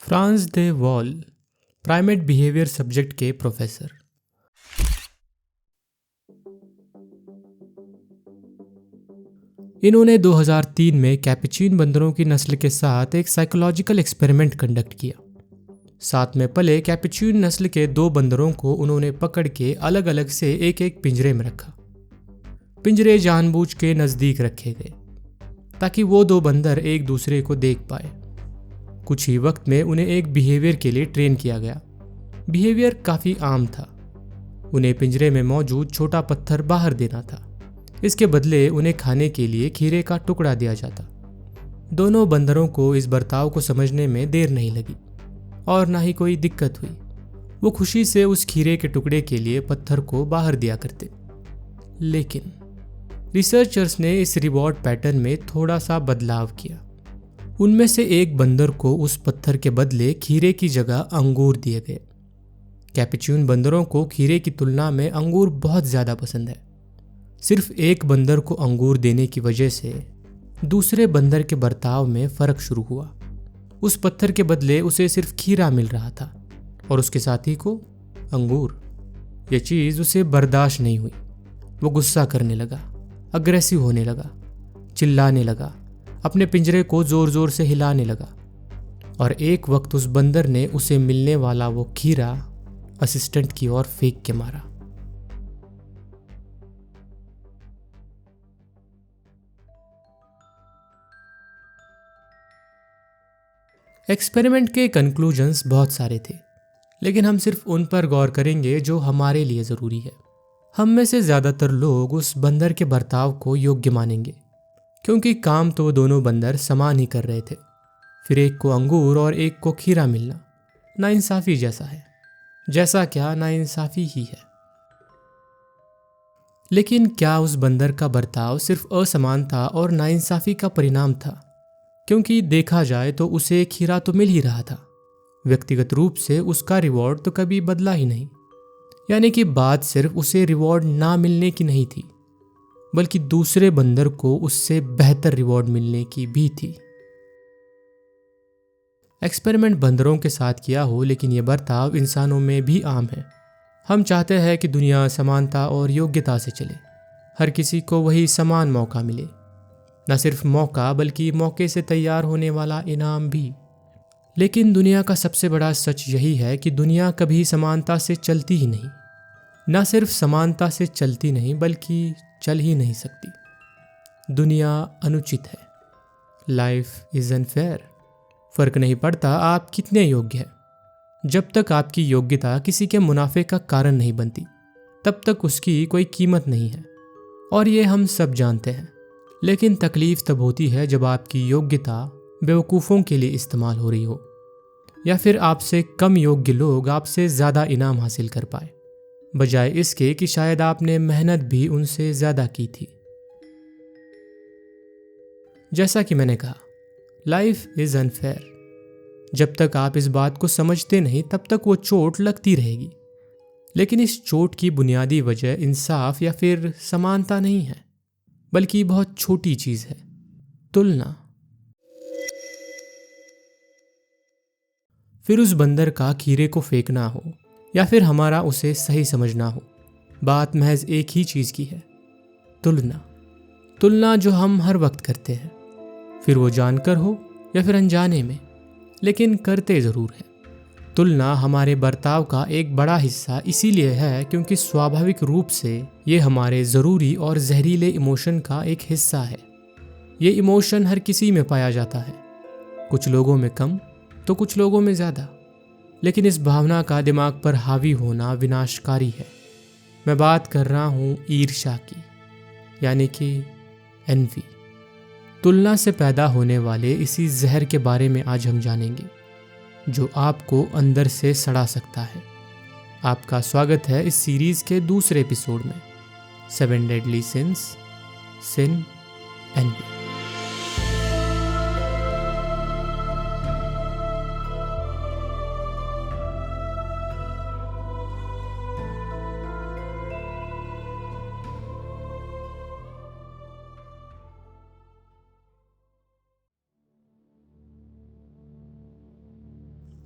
France दे wall primate behaviour subject के professor. इन्होंने 2003 में कैपुचिन बंदरों की नस्ल के साथ एक साइकोलॉजिकल एक्सपेरिमेंट कंडक्ट किया। साथ में पले कैपुचिन नस्ल के दो बंदरों को उन्होंने पकड़ के अलग अलग से एक एक पिंजरे में रखा। पिंजरे जानबूझ के नज़दीक रखे गए ताकि वो दो बंदर एक दूसरे को देख पाए। कुछ ही वक्त में उन्हें एक बिहेवियर के लिए ट्रेन किया गया। बिहेवियर काफ़ी आम था। उन्हें पिंजरे में मौजूद छोटा पत्थर बाहर देना था। इसके बदले उन्हें खाने के लिए खीरे का टुकड़ा दिया जाता। दोनों बंदरों को इस बर्ताव को समझने में देर नहीं लगी और ना ही कोई दिक्कत हुई। वो खुशी से उस खीरे के टुकड़े के लिए पत्थर को बाहर दिया करते। लेकिन रिसर्चर्स ने इस रिवॉर्ड पैटर्न में थोड़ा सा बदलाव किया। उनमें से एक बंदर को उस पत्थर के बदले खीरे की जगह अंगूर दिए गए। कैपुचिन बंदरों को खीरे की तुलना में अंगूर बहुत ज़्यादा पसंद है। सिर्फ एक बंदर को अंगूर देने की वजह से दूसरे बंदर के बर्ताव में फ़र्क शुरू हुआ। उस पत्थर के बदले उसे सिर्फ खीरा मिल रहा था और उसके साथी को अंगूर। यह चीज़ उसे बर्दाश्त नहीं हुई। वो गुस्सा करने लगा, अग्रेसिव होने लगा, चिल्लाने लगा, अपने पिंजरे को ज़ोर ज़ोर से हिलाने लगा और एक वक्त उस बंदर ने उसे मिलने वाला वो खीरा असिस्टेंट की ओर फेंक के मारा। एक्सपेरिमेंट के कंक्लूजन्स बहुत सारे थे, लेकिन हम सिर्फ उन पर गौर करेंगे जो हमारे लिए ज़रूरी है। हम में से ज़्यादातर लोग उस बंदर के बर्ताव को योग्य मानेंगे, क्योंकि काम तो दोनों बंदर समान ही कर रहे थे। फिर एक को अंगूर और एक को खीरा मिलना नाइंसाफ़ी जैसा है। जैसा क्या, नाइंसाफ़ी ही है। लेकिन क्या उस बंदर का बर्ताव सिर्फ असमानता और नाइंसाफ़ी का परिणाम था? क्योंकि देखा जाए तो उसे खीरा तो मिल ही रहा था। व्यक्तिगत रूप से उसका रिवॉर्ड तो कभी बदला ही नहीं। यानी कि बात सिर्फ उसे रिवॉर्ड ना मिलने की नहीं थी, बल्कि दूसरे बंदर को उससे बेहतर रिवॉर्ड मिलने की भी थी। एक्सपेरिमेंट बंदरों के साथ किया हो, लेकिन यह बर्ताव इंसानों में भी आम है। हम चाहते हैं कि दुनिया समानता और योग्यता से चले। हर किसी को वही समान मौका मिले। न सिर्फ मौका, बल्कि मौके से तैयार होने वाला इनाम भी। लेकिन दुनिया का सबसे बड़ा सच यही है कि दुनिया कभी समानता से चलती ही नहीं। न सिर्फ समानता से चलती नहीं, बल्कि चल ही नहीं सकती। दुनिया अनुचित है। Life is unfair. फर्क नहीं पड़ता आप कितने योग्य हैं। जब तक आपकी योग्यता किसी के मुनाफे का कारण नहीं बनती, तब तक उसकी कोई कीमत नहीं है। और ये हम सब जानते हैं। लेकिन तकलीफ तब होती है जब आपकी योग्यता बेवकूफ़ों के लिए इस्तेमाल हो रही हो, या फिर आपसे कम योग्य लोग आपसे ज़्यादा इनाम हासिल कर पाए, बजाय इसके कि शायद आपने मेहनत भी उनसे ज़्यादा की थी। जैसा कि मैंने कहा, लाइफ इज़ अनफेयर। जब तक आप इस बात को समझते नहीं, तब तक वो चोट लगती रहेगी। लेकिन इस चोट की बुनियादी वजह इंसाफ या फिर समानता नहीं है, बल्कि बहुत छोटी चीज़ है, तुलना। फिर उस बंदर का खीरे को फेंकना हो या फिर हमारा उसे सही समझना हो, बात महज एक ही चीज़ की है, तुलना। तुलना जो हम हर वक्त करते हैं, फिर वो जानकर हो या फिर अनजाने में, लेकिन करते ज़रूर हैं। तुलना हमारे बर्ताव का एक बड़ा हिस्सा इसीलिए है क्योंकि स्वाभाविक रूप से ये हमारे ज़रूरी और जहरीले इमोशन का एक हिस्सा है। ये इमोशन हर किसी में पाया जाता है, कुछ लोगों में कम तो कुछ लोगों में ज़्यादा। लेकिन इस भावना का दिमाग पर हावी होना विनाशकारी है। मैं बात कर रहा हूँ ईर्ष्या की, यानी कि एनवी। तुलना से पैदा होने वाले इसी जहर के बारे में आज हम जानेंगे, जो आपको अंदर से सड़ा सकता है। आपका स्वागत है इस सीरीज़ के दूसरे एपिसोड में, 7 deadly sins, sin, envy.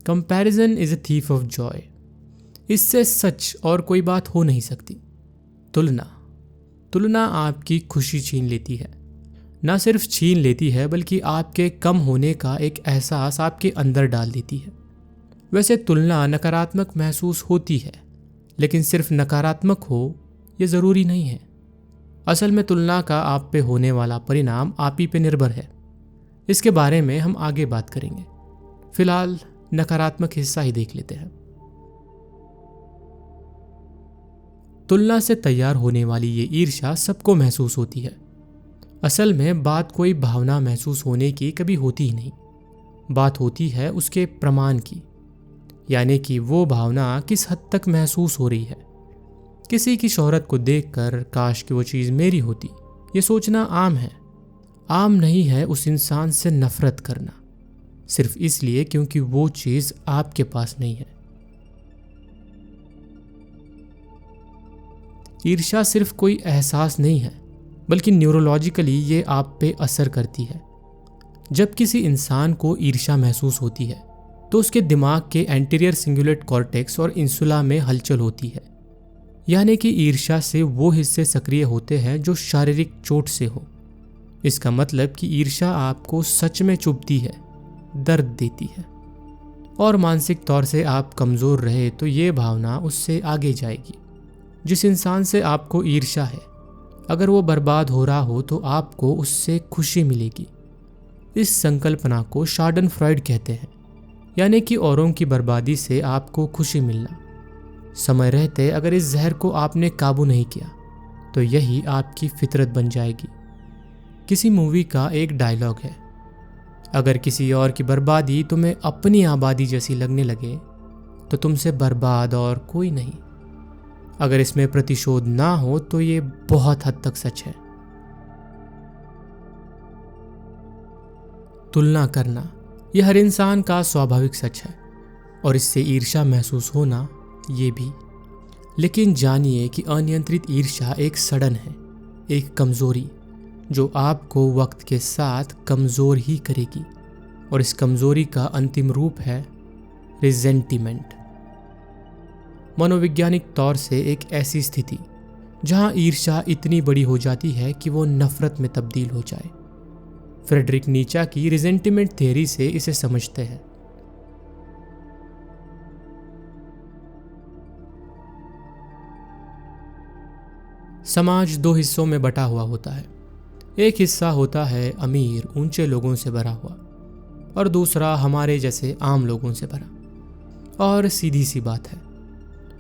Comparison is a thief of joy. इससे सच और कोई बात हो नहीं सकती। तुलना आपकी खुशी छीन लेती है। ना सिर्फ छीन लेती है बल्कि आपके कम होने का एक एहसास आपके अंदर डाल देती है। वैसे तुलना नकारात्मक महसूस होती है, लेकिन सिर्फ नकारात्मक हो ये ज़रूरी नहीं है। असल में तुलना का आप पे होने वाला परिणाम आप ही पे निर्भर है। इसके बारे में हम आगे बात करेंगे। फिलहाल नकारात्मक हिस्सा ही देख लेते हैं। तुलना से तैयार होने वाली ये ईर्ष्या सबको महसूस होती है। असल में बात कोई भावना महसूस होने की कभी होती ही नहीं। बात होती है उसके प्रमाण की, यानी कि वो भावना किस हद तक महसूस हो रही है। किसी की शोहरत को देखकर काश कि वो चीज़ मेरी होती, ये सोचना आम है। आम नहीं है उस इंसान से नफरत करना, सिर्फ इसलिए क्योंकि वो चीज़ आपके पास नहीं है। ईर्ष्या सिर्फ कोई एहसास नहीं है, बल्कि न्यूरोलॉजिकली ये आप पे असर करती है। जब किसी इंसान को ईर्ष्या महसूस होती है तो उसके दिमाग के एंटीरियर सिंगुलेट कॉर्टेक्स और इंसुला में हलचल होती है, यानी कि ईर्ष्या से वो हिस्से सक्रिय होते हैं जो शारीरिक चोट से हो। इसका मतलब कि ईर्ष्या आपको सच में चुभती है, दर्द देती है, और मानसिक तौर से आप कमज़ोर रहे तो ये भावना उससे आगे जाएगी। जिस इंसान से आपको ईर्ष्या है, अगर वो बर्बाद हो रहा हो तो आपको उससे खुशी मिलेगी। इस संकल्पना को शार्डन फ्रॉइड कहते हैं, यानी कि औरों की बर्बादी से आपको खुशी मिलना। समय रहते अगर इस जहर को आपने काबू नहीं किया तो यही आपकी फितरत बन जाएगी। किसी मूवी का एक डायलॉग है, अगर किसी और की बर्बादी तुम्हें अपनी आबादी जैसी लगने लगे तो तुमसे बर्बाद और कोई नहीं। अगर इसमें प्रतिशोध ना हो तो ये बहुत हद तक सच है। तुलना करना यह हर इंसान का स्वाभाविक सच है, और इससे ईर्ष्या महसूस होना ये भी। लेकिन जानिए कि अनियंत्रित ईर्ष्या एक सड़न है, एक कमजोरी जो आपको वक्त के साथ कमजोर ही करेगी, और इस कमजोरी का अंतिम रूप है रिजेंटिमेंट। मनोवैज्ञानिक तौर से एक ऐसी स्थिति जहां ईर्ष्या इतनी बड़ी हो जाती है कि वो नफरत में तब्दील हो जाए। फ्रेडरिक नीचा की रिजेंटिमेंट थ्योरी से इसे समझते हैं। समाज दो हिस्सों में बटा हुआ होता है। एक हिस्सा होता है अमीर ऊंचे लोगों से भरा हुआ, और दूसरा हमारे जैसे आम लोगों से भरा। और सीधी सी बात है,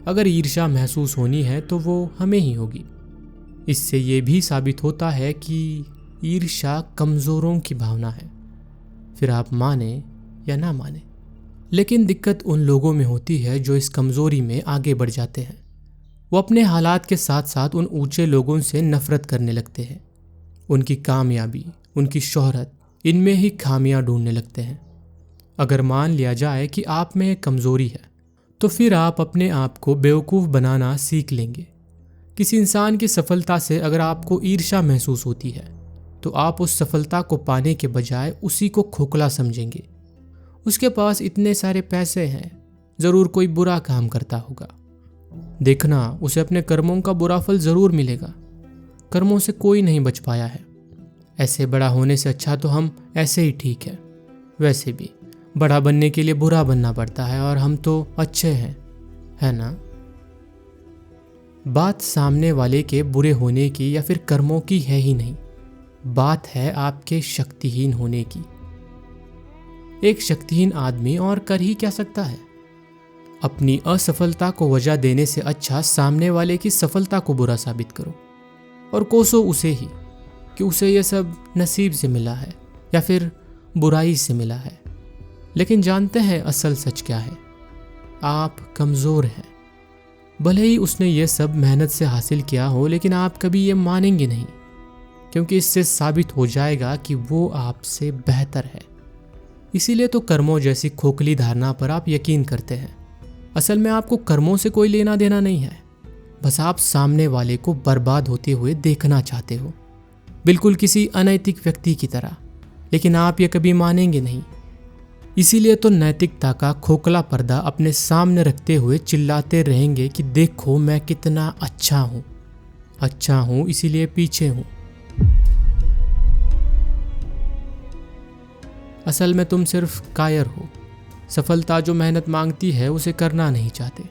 अगर ईर्ष्या महसूस होनी है तो वो हमें ही होगी। इससे ये भी साबित होता है कि ईर्ष्या कमज़ोरों की भावना है, फिर आप माने या ना माने। लेकिन दिक्कत उन लोगों में होती है जो इस कमज़ोरी में आगे बढ़ जाते हैं। वो अपने हालात के साथ साथ उन ऊंचे लोगों से नफरत करने लगते हैं। उनकी कामयाबी, उनकी शोहरत, इनमें ही खामियां ढूंढने लगते हैं। अगर मान लिया जाए कि आप में एक कमज़ोरी है तो फिर आप अपने आप को बेवकूफ़ बनाना सीख लेंगे। किसी इंसान की सफलता से अगर आपको ईर्ष्या महसूस होती है तो आप उस सफलता को पाने के बजाय उसी को खोखला समझेंगे। उसके पास इतने सारे पैसे हैं, ज़रूर कोई बुरा काम करता होगा। देखना, उसे अपने कर्मों का बुरा फल ज़रूर मिलेगा। कर्मों से कोई नहीं बच पाया है। ऐसे बड़ा होने से अच्छा तो हम ऐसे ही ठीक है। वैसे भी बड़ा बनने के लिए बुरा बनना पड़ता है, और हम तो अच्छे हैं, है ना? बात सामने वाले के बुरे होने की या फिर कर्मों की है ही नहीं, बात है आपके शक्तिहीन होने की। एक शक्तिहीन आदमी और कर ही क्या सकता है? अपनी असफलता को वजह देने से अच्छा सामने वाले की सफलता को बुरा साबित करो और कोसो उसे ही कि उसे यह सब नसीब से मिला है या फिर बुराई से मिला है। लेकिन जानते हैं असल सच क्या है? आप कमज़ोर हैं। भले ही उसने ये सब मेहनत से हासिल किया हो, लेकिन आप कभी ये मानेंगे नहीं, क्योंकि इससे साबित हो जाएगा कि वो आपसे बेहतर है। इसीलिए तो कर्मों जैसी खोखली धारणा पर आप यकीन करते हैं। असल में आपको कर्मों से कोई लेना देना नहीं है, बस आप सामने वाले को बर्बाद होते हुए देखना चाहते हो, बिल्कुल किसी अनैतिक व्यक्ति की तरह। लेकिन आप ये कभी मानेंगे नहीं। इसीलिए तो नैतिकता का खोखला पर्दा अपने सामने रखते हुए चिल्लाते रहेंगे कि देखो मैं कितना अच्छा हूं इसीलिए पीछे हूं। असल में तुम सिर्फ कायर हो। सफलता जो मेहनत मांगती है उसे करना नहीं चाहते,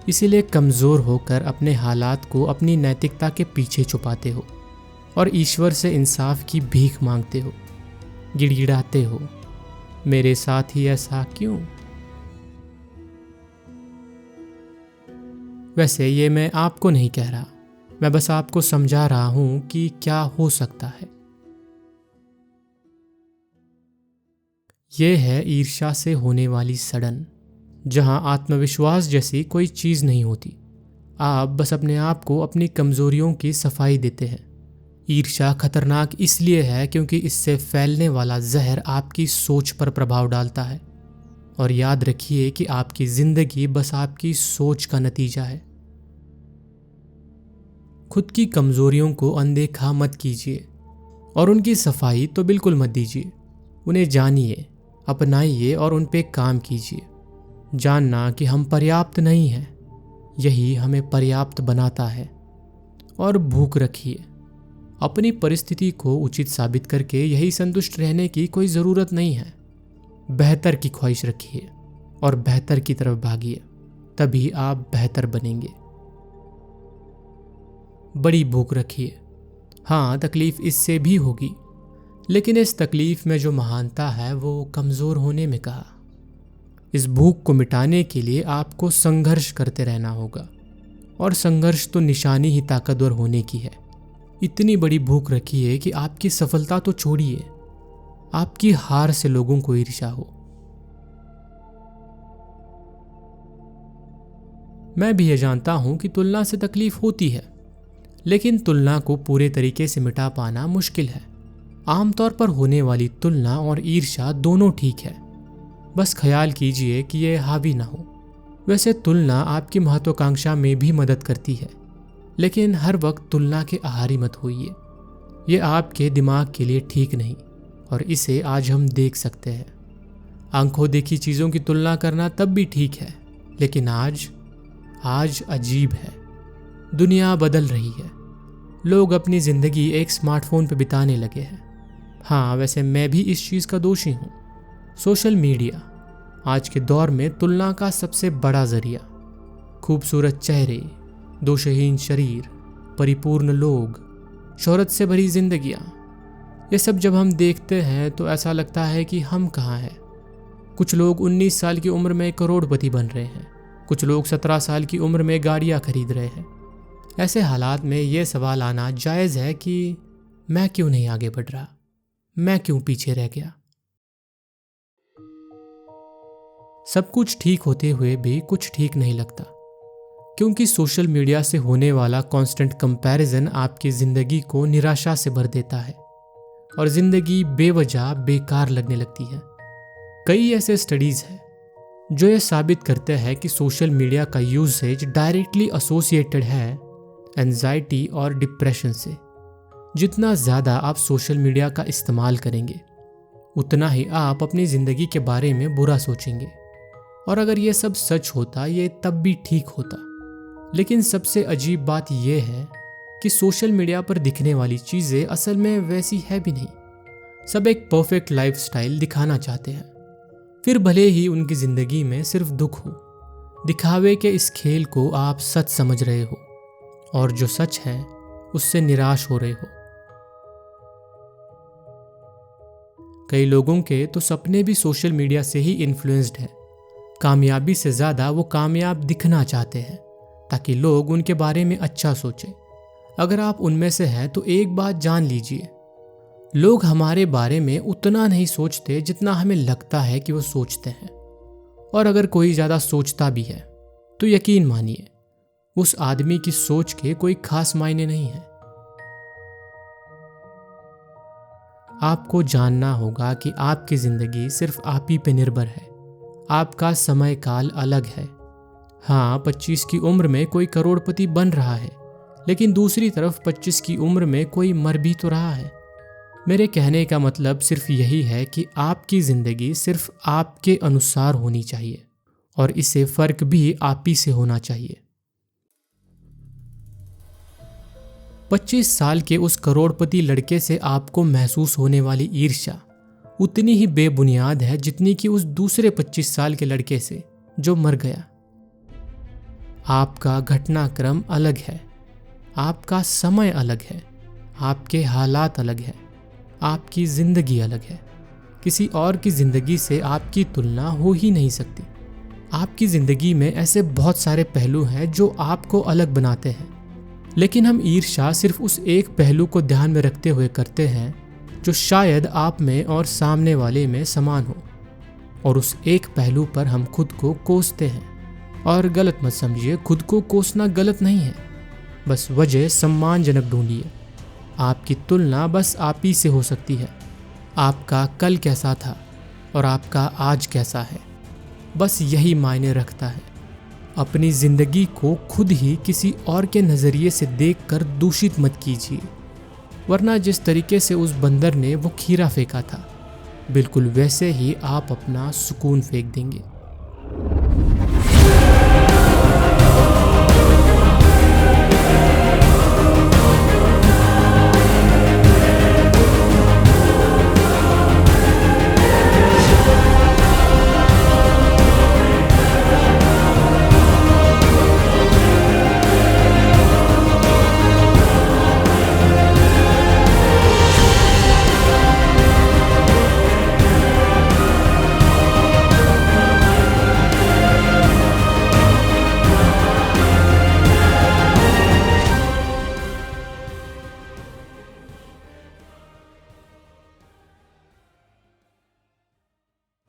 इसीलिए कमज़ोर होकर अपने हालात को अपनी नैतिकता के पीछे छुपाते हो और ईश्वर से इंसाफ की भीख मांगते हो, गिड़गिड़ाते हो, मेरे साथ ही ऐसा क्यों। वैसे ये मैं आपको नहीं कह रहा, मैं बस आपको समझा रहा हूं कि क्या हो सकता है। ये है ईर्ष्या से होने वाली सड़न, जहां आत्मविश्वास जैसी कोई चीज नहीं होती। आप बस अपने आप को अपनी कमजोरियों की सफाई देते हैं। ईर्ष्या खतरनाक इसलिए है क्योंकि इससे फैलने वाला जहर आपकी सोच पर प्रभाव डालता है। और याद रखिए कि आपकी जिंदगी बस आपकी सोच का नतीजा है। खुद की कमजोरियों को अनदेखा मत कीजिए और उनकी सफाई तो बिल्कुल मत दीजिए। उन्हें जानिए, अपनाइए और उन पे काम कीजिए। जानना कि हम पर्याप्त नहीं हैं, यही हमें पर्याप्त बनाता है। और भूख रखिए, अपनी परिस्थिति को उचित साबित करके यही संतुष्ट रहने की कोई ज़रूरत नहीं है। बेहतर की ख्वाहिश रखिए और बेहतर की तरफ भागिए, तभी आप बेहतर बनेंगे। बड़ी भूख रखिए। हाँ, तकलीफ इससे भी होगी, लेकिन इस तकलीफ में जो महानता है वो कमज़ोर होने में कहा। इस भूख को मिटाने के लिए आपको संघर्ष करते रहना होगा, और संघर्ष तो निशानी ही ताकतवर होने की है। इतनी बड़ी भूख रखिए कि आपकी सफलता तो छोड़िए, आपकी हार से लोगों को ईर्ष्या हो। मैं भी ये जानता हूं कि तुलना से तकलीफ होती है, लेकिन तुलना को पूरे तरीके से मिटा पाना मुश्किल है। आमतौर पर होने वाली तुलना और ईर्ष्या दोनों ठीक है, बस ख्याल कीजिए कि ये हावी ना हो। वैसे तुलना आपकी महत्वाकांक्षा में भी मदद करती है, लेकिन हर वक्त तुलना के आहारी मत होइए। ये आपके दिमाग के लिए ठीक नहीं, और इसे आज हम देख सकते हैं। आंखों देखी चीज़ों की तुलना करना तब भी ठीक है, लेकिन आज अजीब है। दुनिया बदल रही है, लोग अपनी ज़िंदगी एक स्मार्टफोन पर बिताने लगे हैं। हाँ, वैसे मैं भी इस चीज़ का दोषी हूँ। सोशल मीडिया आज के दौर में तुलना का सबसे बड़ा जरिया। खूबसूरत चेहरे, दोषहीन शरीर, परिपूर्ण लोग, शोहरत से भरी जिंदगियां, ये सब जब हम देखते हैं तो ऐसा लगता है कि हम कहाँ हैं। कुछ लोग 19 साल की उम्र में करोड़पति बन रहे हैं, कुछ लोग 17 साल की उम्र में गाड़ियां खरीद रहे हैं। ऐसे हालात में ये सवाल आना जायज़ है कि मैं क्यों नहीं आगे बढ़ रहा, मैं क्यों पीछे रह गया। सब कुछ ठीक होते हुए भी कुछ ठीक नहीं लगता, क्योंकि सोशल मीडिया से होने वाला कांस्टेंट कंपैरिजन आपकी ज़िंदगी को निराशा से भर देता है और ज़िंदगी बेवजह बेकार लगने लगती है। कई ऐसे स्टडीज़ हैं जो ये साबित करते हैं कि सोशल मीडिया का यूसेज डायरेक्टली एसोसिएटेड है एंजाइटी और डिप्रेशन से। जितना ज़्यादा आप सोशल मीडिया का इस्तेमाल करेंगे, उतना ही आप अपनी ज़िंदगी के बारे में बुरा सोचेंगे। और अगर ये सब सच होता, ये तब भी ठीक होता। लेकिन सबसे अजीब बात यह है कि सोशल मीडिया पर दिखने वाली चीज़ें असल में वैसी है भी नहीं। सब एक परफेक्ट लाइफस्टाइल दिखाना चाहते हैं, फिर भले ही उनकी ज़िंदगी में सिर्फ दुख हो। दिखावे के इस खेल को आप सच समझ रहे हो, और जो सच है उससे निराश हो रहे हो। कई लोगों के तो सपने भी सोशल मीडिया से ही इन्फ्लुएंस्ड हैं। कामयाबी से ज़्यादा वो कामयाब दिखना चाहते हैं ताकि लोग उनके बारे में अच्छा सोचें। अगर आप उनमें से हैं तो एक बात जान लीजिए, लोग हमारे बारे में उतना नहीं सोचते जितना हमें लगता है कि वो सोचते हैं। और अगर कोई ज़्यादा सोचता भी है तो यकीन मानिए उस आदमी की सोच के कोई खास मायने नहीं है। आपको जानना होगा कि आपकी ज़िंदगी सिर्फ आप ही पे निर्भर है। आपका समय काल अलग है। हाँ, 25 की उम्र में कोई करोड़पति बन रहा है, लेकिन दूसरी तरफ 25 की उम्र में कोई मर भी तो रहा है। मेरे कहने का मतलब सिर्फ यही है कि आपकी ज़िंदगी सिर्फ आपके अनुसार होनी चाहिए और इससे फ़र्क भी आप ही से होना चाहिए। 25 साल के उस करोड़पति लड़के से आपको महसूस होने वाली ईर्ष्या उतनी ही बेबुनियाद है जितनी कि उस दूसरे 25 साल के लड़के से जो मर गया। आपका घटनाक्रम अलग है, आपका समय अलग है, आपके हालात अलग है, आपकी ज़िंदगी अलग है। किसी और की ज़िंदगी से आपकी तुलना हो ही नहीं सकती। आपकी ज़िंदगी में ऐसे बहुत सारे पहलू हैं जो आपको अलग बनाते हैं, लेकिन हम ईर्ष्या सिर्फ उस एक पहलू को ध्यान में रखते हुए करते हैं जो शायद आप में और सामने वाले में समान हो, और उस एक पहलू पर हम खुद को कोसते हैं। और गलत मत समझिए, खुद को कोसना गलत नहीं है, बस वजह सम्मानजनक ढूंढिए। आपकी तुलना बस आप ही से हो सकती है। आपका कल कैसा था और आपका आज कैसा है, बस यही मायने रखता है। अपनी ज़िंदगी को खुद ही किसी और के नज़रिए से देखकर दूषित मत कीजिए, वरना जिस तरीके से उस बंदर ने वो खीरा फेंका था, बिल्कुल वैसे ही आप अपना सुकून फेंक देंगे।